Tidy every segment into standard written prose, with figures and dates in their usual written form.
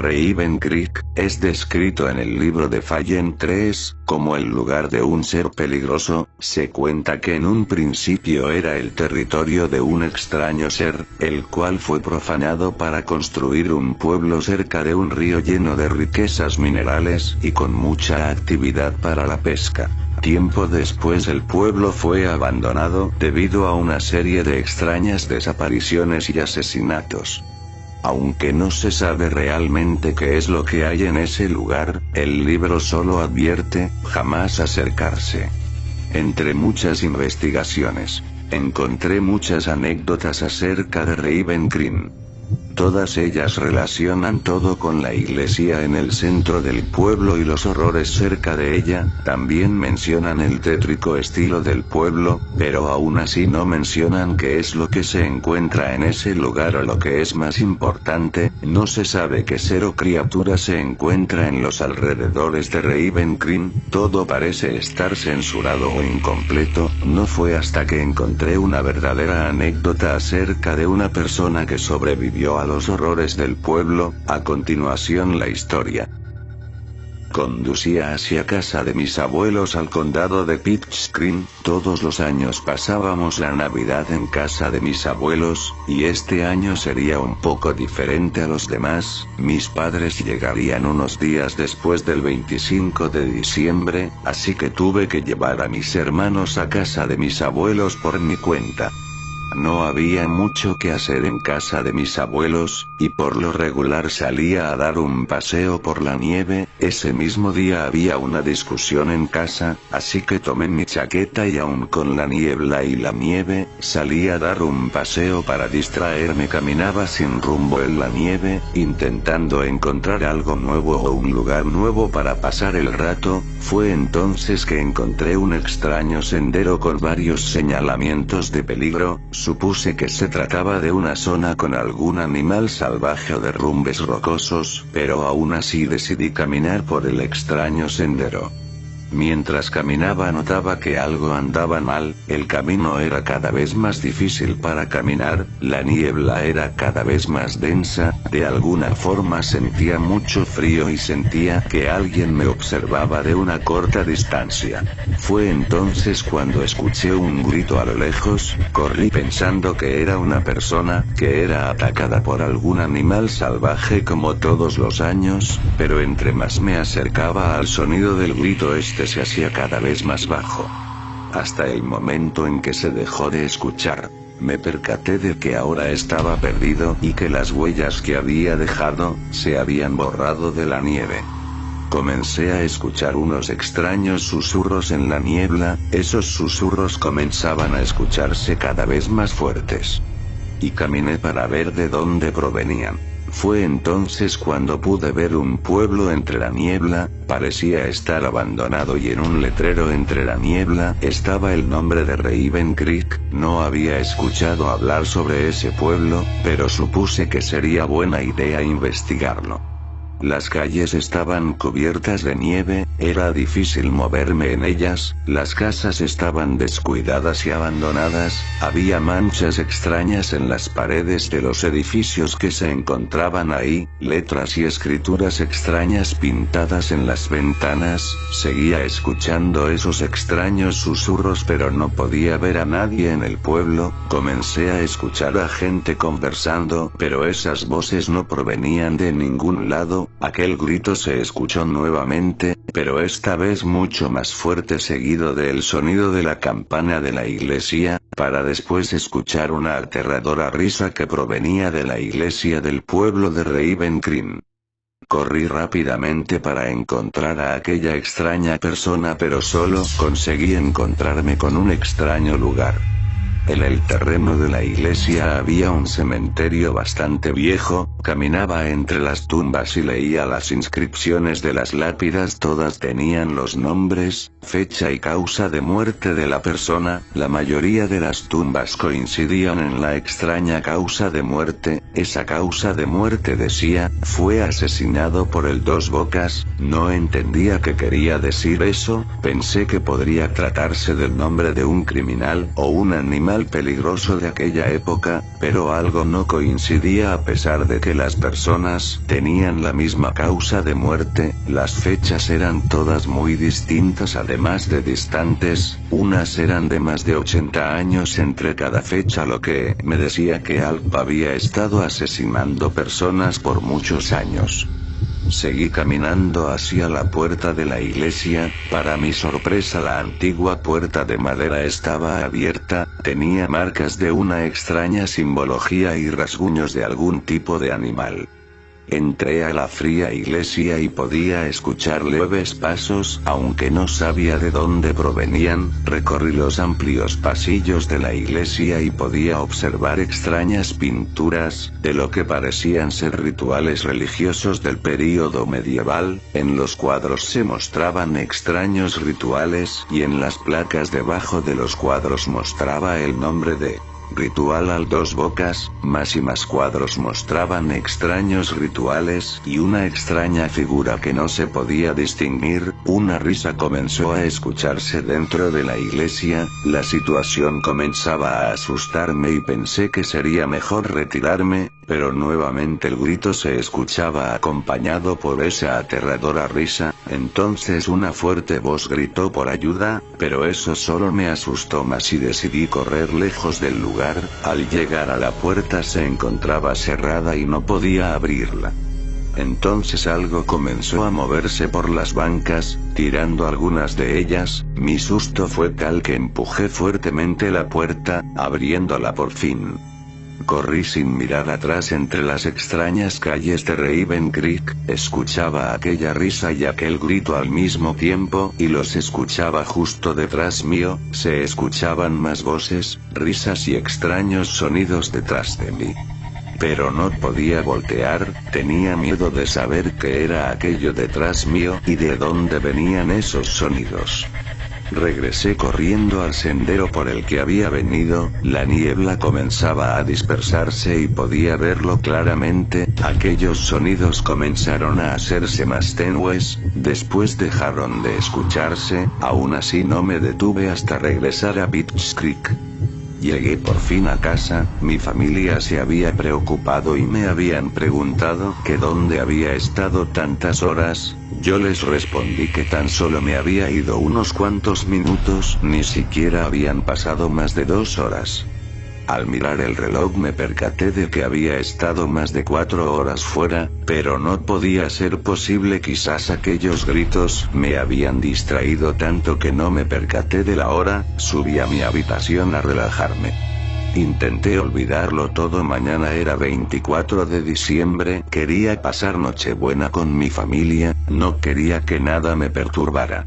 Raven Creek es descrito en el libro de Fallen 3 como el lugar de un ser peligroso. Se cuenta que en un principio era el territorio de un extraño ser, el cual fue profanado para construir un pueblo cerca de un río lleno de riquezas minerales y con mucha actividad para la pesca. Tiempo después el pueblo fue abandonado debido a una serie de extrañas desapariciones y asesinatos. Aunque no se sabe realmente qué es lo que hay en ese lugar, el libro solo advierte, jamás acercarse. Entre muchas investigaciones, encontré muchas anécdotas acerca de Raven Creek. Todas ellas relacionan todo con la iglesia en el centro del pueblo y los horrores cerca de ella. También mencionan el tétrico estilo del pueblo, pero aún así no mencionan qué es lo que se encuentra en ese lugar o lo que es más importante, no se sabe qué ser o criatura se encuentra en los alrededores de Raven Creek. Todo parece estar censurado o incompleto. No fue hasta que encontré una verdadera anécdota acerca de una persona que sobrevivió a los horrores del pueblo. A continuación la historia. Conducía hacia casa de mis abuelos al condado de Pitts Creek. Todos los años pasábamos la Navidad en casa de mis abuelos, y este año sería un poco diferente a los demás. Mis padres llegarían unos días después del 25 de diciembre, así que tuve que llevar a mis hermanos a casa de mis abuelos por mi cuenta. No había mucho que hacer en casa de mis abuelos, y por lo regular salía a dar un paseo por la nieve. Ese mismo día había una discusión en casa, así que tomé mi chaqueta y aún con la niebla y la nieve, salí a dar un paseo para distraerme. Caminaba sin rumbo en la nieve, intentando encontrar algo nuevo o un lugar nuevo para pasar el rato. Fue entonces que encontré un extraño sendero con varios señalamientos de peligro. Supuse que se trataba de una zona con algún animal salvaje o derrumbes rocosos, pero aún así decidí caminar por el extraño sendero. Mientras caminaba notaba que algo andaba mal, el camino era cada vez más difícil para caminar, la niebla era cada vez más densa, de alguna forma sentía mucho frío y sentía que alguien me observaba de una corta distancia. Fue entonces cuando escuché un grito a lo lejos. Corrí pensando que era una persona, que era atacada por algún animal salvaje como todos los años, pero entre más me acercaba al sonido del grito se hacía cada vez más bajo. Hasta el momento en que se dejó de escuchar. Me percaté de que ahora estaba perdido y que las huellas que había dejado, se habían borrado de la nieve. Comencé a escuchar unos extraños susurros en la niebla. Esos susurros comenzaban a escucharse cada vez más fuertes. Y caminé para ver de dónde provenían. Fue entonces cuando pude ver un pueblo entre la niebla. Parecía estar abandonado y en un letrero entre la niebla estaba el nombre de Raven Creek. No había escuchado hablar sobre ese pueblo, pero supuse que sería buena idea investigarlo. Las calles estaban cubiertas de nieve, era difícil moverme en ellas, las casas estaban descuidadas y abandonadas, había manchas extrañas en las paredes de los edificios que se encontraban ahí, letras y escrituras extrañas pintadas en las ventanas. Seguía escuchando esos extraños susurros pero no podía ver a nadie en el pueblo. Comencé a escuchar a gente conversando, pero esas voces no provenían de ningún lado. Aquel grito se escuchó nuevamente, pero esta vez mucho más fuerte, seguido del sonido de la campana de la iglesia, para después escuchar una aterradora risa que provenía de la iglesia del pueblo de Raven Creek. Corrí rápidamente para encontrar a aquella extraña persona, pero solo conseguí encontrarme con un extraño lugar. En el terreno de la iglesia había un cementerio bastante viejo, caminaba entre las tumbas y leía las inscripciones de las lápidas. Todas tenían los nombres, fecha y causa de muerte de la persona. La mayoría de las tumbas coincidían en la extraña causa de muerte. Esa causa de muerte decía, fue asesinado por el Dos Bocas. No entendía qué quería decir eso, pensé que podría tratarse del nombre de un criminal o un animal peligroso de aquella época, pero algo no coincidía. A pesar de que las personas tenían la misma causa de muerte, las fechas eran todas muy distintas, además de distantes. Unas eran de más de 80 años entre cada fecha, lo que me decía que Alp había estado asesinando personas por muchos años. Seguí caminando hacia la puerta de la iglesia. Para mi sorpresa, la antigua puerta de madera estaba abierta, tenía marcas de una extraña simbología y rasguños de algún tipo de animal. Entré a la fría iglesia y podía escuchar leves pasos, aunque no sabía de dónde provenían. Recorrí los amplios pasillos de la iglesia y podía observar extrañas pinturas, de lo que parecían ser rituales religiosos del período medieval. En los cuadros se mostraban extraños rituales, y en las placas debajo de los cuadros mostraba el nombre de Ritual al Dos Bocas. Más y más cuadros mostraban extraños rituales, y una extraña figura que no se podía distinguir. Una risa comenzó a escucharse dentro de la iglesia. La situación comenzaba a asustarme y pensé que sería mejor retirarme, pero nuevamente el grito se escuchaba acompañado por esa aterradora risa. Entonces una fuerte voz gritó por ayuda, pero eso solo me asustó más y decidí correr lejos del lugar. Al llegar a la puerta se encontraba cerrada y no podía abrirla. Entonces algo comenzó a moverse por las bancas, tirando algunas de ellas. Mi susto fue tal que empujé fuertemente la puerta, abriéndola por fin. Corrí sin mirar atrás entre las extrañas calles de Raven Creek, escuchaba aquella risa y aquel grito al mismo tiempo, y los escuchaba justo detrás mío. Se escuchaban más voces, risas y extraños sonidos detrás de mí. Pero no podía voltear, tenía miedo de saber qué era aquello detrás mío y de dónde venían esos sonidos. Regresé corriendo al sendero por el que había venido. La niebla comenzaba a dispersarse y podía verlo claramente. Aquellos sonidos comenzaron a hacerse más tenues, después dejaron de escucharse. Aún así no me detuve hasta regresar a Beach Creek. Llegué por fin a casa. Mi familia se había preocupado y me habían preguntado que dónde había estado tantas horas. Yo les respondí que tan solo me había ido unos cuantos minutos, ni siquiera habían pasado más de 2 horas. Al mirar el reloj me percaté de que había estado más de 4 horas fuera, pero no podía ser posible. Quizás aquellos gritos me habían distraído tanto que no me percaté de la hora. Subí a mi habitación a relajarme. Intenté olvidarlo todo. Mañana era 24 de diciembre, quería pasar Nochebuena con mi familia, no quería que nada me perturbara.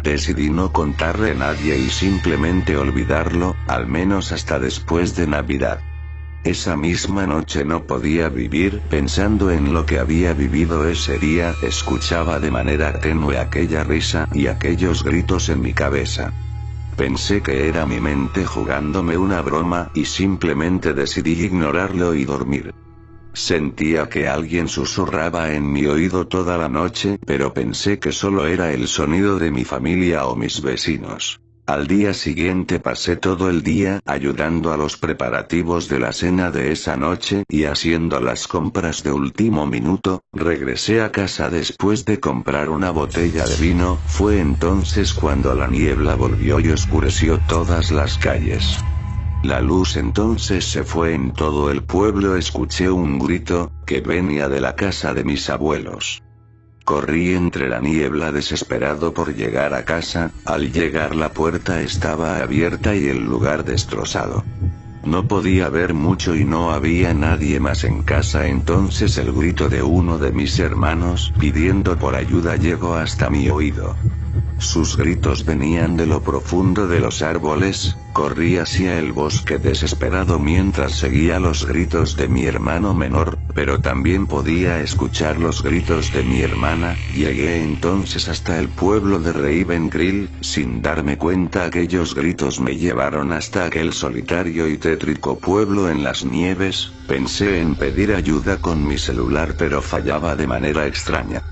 Decidí no contarle a nadie y simplemente olvidarlo, al menos hasta después de Navidad. Esa misma noche no podía vivir pensando en lo que había vivido ese día. Escuchaba de manera tenue aquella risa y aquellos gritos en mi cabeza. Pensé que era mi mente jugándome una broma, y simplemente decidí ignorarlo y dormir. Sentía que alguien susurraba en mi oído toda la noche, pero pensé que solo era el sonido de mi familia o mis vecinos. Al día siguiente pasé todo el día ayudando a los preparativos de la cena de esa noche y haciendo las compras de último minuto. Regresé a casa después de comprar una botella de vino. Fue entonces cuando la niebla volvió y oscureció todas las calles. La luz entonces se fue en todo el pueblo. Escuché un grito, que venía de la casa de mis abuelos. Corrí entre la niebla desesperado por llegar a casa. Al llegar la puerta estaba abierta y el lugar destrozado. No podía ver mucho y no había nadie más en casa. Entonces el grito de uno de mis hermanos pidiendo por ayuda llegó hasta mi oído. Sus gritos venían de lo profundo de los árboles. Corrí hacia el bosque desesperado mientras seguía los gritos de mi hermano menor, pero también podía escuchar los gritos de mi hermana. Llegué entonces hasta el pueblo de Ravencrill. Sin darme cuenta, aquellos gritos me llevaron hasta aquel solitario y tétrico pueblo en las nieves. Pensé en pedir ayuda con mi celular, pero fallaba de manera extraña.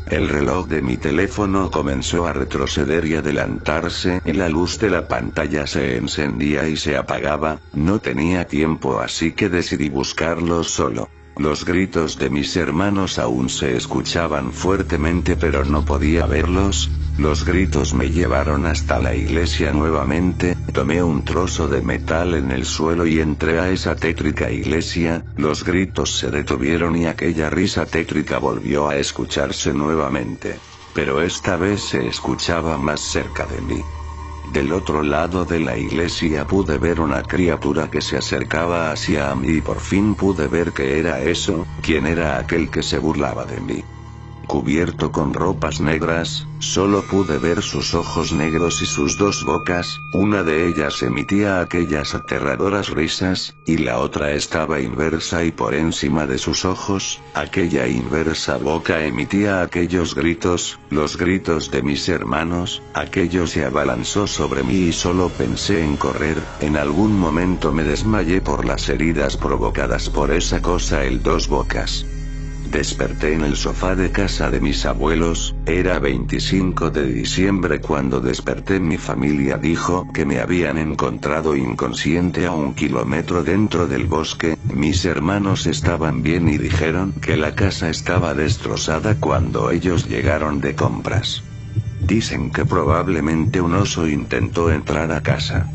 El reloj de mi teléfono comenzó a retroceder y adelantarse, y la luz de la pantalla se encendía y se apagaba. No tenía tiempo, así que decidí buscarlo solo. Los gritos de mis hermanos aún se escuchaban fuertemente, pero no podía verlos. Los gritos me llevaron hasta la iglesia nuevamente. Tomé un trozo de metal en el suelo y entré a esa tétrica iglesia. Los gritos se detuvieron y aquella risa tétrica volvió a escucharse nuevamente. Pero esta vez se escuchaba más cerca de mí. Del otro lado de la iglesia pude ver una criatura que se acercaba hacia mí y por fin pude ver qué era eso. ¿Quién era aquel que se burlaba de mí? Cubierto con ropas negras, solo pude ver sus ojos negros y sus dos bocas. Una de ellas emitía aquellas aterradoras risas, y la otra estaba inversa, y por encima de sus ojos, aquella inversa boca emitía aquellos gritos, los gritos de mis hermanos. Aquello se abalanzó sobre mí y solo pensé en correr. En algún momento me desmayé por las heridas provocadas por esa cosa, el dos bocas. Desperté en el sofá de casa de mis abuelos. Era 25 de diciembre cuando desperté. Mi familia dijo que me habían encontrado inconsciente a 1 kilómetro dentro del bosque. Mis hermanos estaban bien y dijeron que la casa estaba destrozada cuando ellos llegaron de compras. Dicen que probablemente un oso intentó entrar a casa.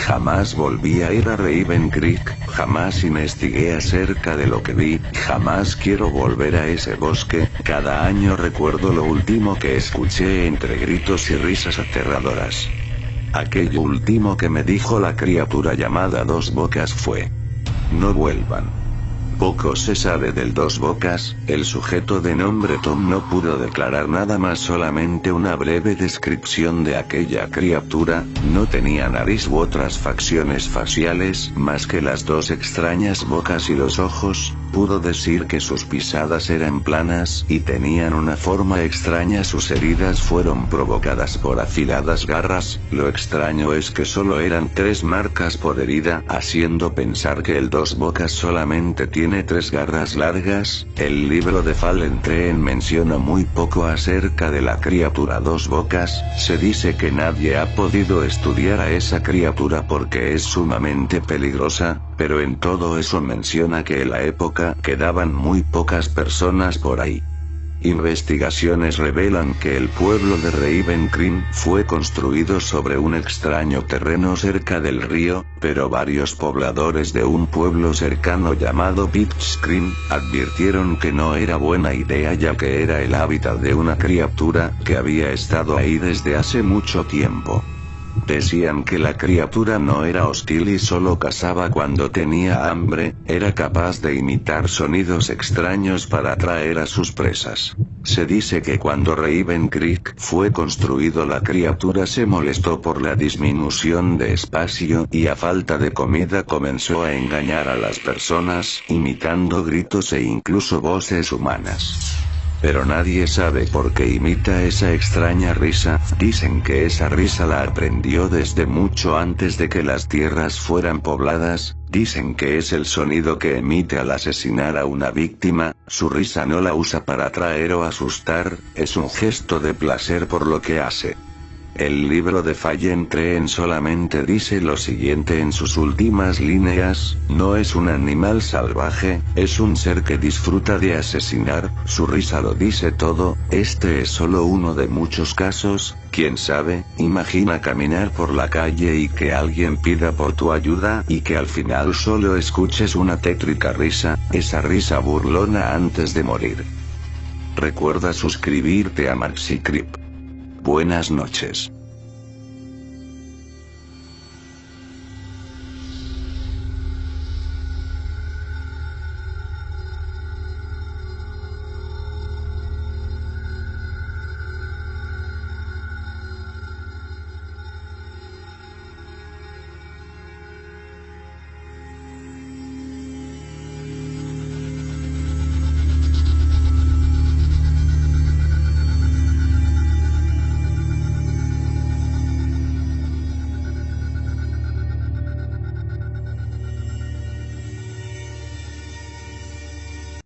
Jamás volví a ir a Raven Creek, jamás investigué acerca de lo que vi, jamás quiero volver a ese bosque. Cada año recuerdo lo último que escuché entre gritos y risas aterradoras. Aquello último que me dijo la criatura llamada Dos Bocas fue: no vuelvan. Poco se sabe del Dos Bocas. El sujeto de nombre Tom no pudo declarar nada más, solamente una breve descripción de aquella criatura. No tenía nariz u otras facciones faciales, más que las dos extrañas bocas y los ojos. Pudo decir que sus pisadas eran planas y tenían una forma extraña. Sus heridas fueron provocadas por afiladas garras. Lo extraño es que solo eran 3 marcas por herida, haciendo pensar que el Dos Bocas solamente tiene 3 garras largas. El libro de Fallen Tree menciona muy poco acerca de la criatura Dos Bocas. Se dice que nadie ha podido estudiar a esa criatura porque es sumamente peligrosa, pero en todo eso menciona que en la época quedaban muy pocas personas por ahí. Investigaciones revelan que el pueblo de Ravencrill fue construido sobre un extraño terreno cerca del río, pero varios pobladores de un pueblo cercano llamado Pitchcream advirtieron que no era buena idea, ya que era el hábitat de una criatura que había estado ahí desde hace mucho tiempo. Decían que la criatura no era hostil y solo cazaba cuando tenía hambre. Era capaz de imitar sonidos extraños para atraer a sus presas. Se dice que cuando Raven Creek fue construido, la criatura se molestó por la disminución de espacio y a falta de comida comenzó a engañar a las personas, imitando gritos e incluso voces humanas. Pero nadie sabe por qué imita esa extraña risa. Dicen que esa risa la aprendió desde mucho antes de que las tierras fueran pobladas. Dicen que es el sonido que emite al asesinar a una víctima. Su risa no la usa para atraer o asustar, es un gesto de placer por lo que hace. El libro de Fallen Tree solamente dice lo siguiente en sus últimas líneas: no es un animal salvaje, es un ser que disfruta de asesinar. Su risa lo dice todo. Este es solo uno de muchos casos. Quién sabe, imagina caminar por la calle y que alguien pida por tu ayuda y que al final solo escuches una tétrica risa, esa risa burlona antes de morir. Recuerda suscribirte a MaxiCreep. Buenas noches.